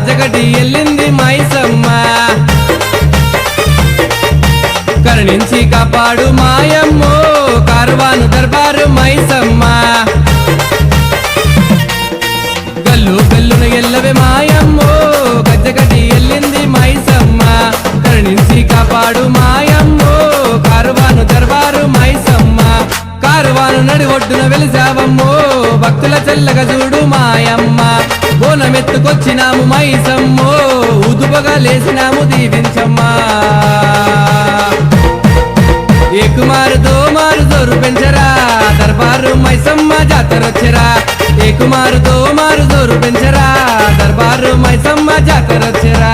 గజ్జగటి ఎల్లింది మైసమ్మ కరుణించి కాపాడు మాయమ్మో కార్వాను దర్బారు మైసమ్మ గల్లు గల్లున ఎల్లవే మాయమ్మో గజ్జగటి ఎల్లింది మైసమ్మ కరుణించి కాపాడు మాయమ్మో కార్వాను దర్బారు మైసమ్మ కార్వాను నడి ఒడ్డున వెలిసావమ్మో భక్తుల చెల్లగా చూడు మాయమ్మ బోనమెత్తుకొచ్చినాము మైసమ్మో ఉదుపగా లేసినాము దీవించమ్మా ఏకుమారు దోమారు జోరు పెంచరా దర్బారు మైసమ్మ జాతరొచ్చరా ఏకుమారు దోమారు జోరు పెంచరా దర్బారు మైసమ్మ జాతరొచ్చరా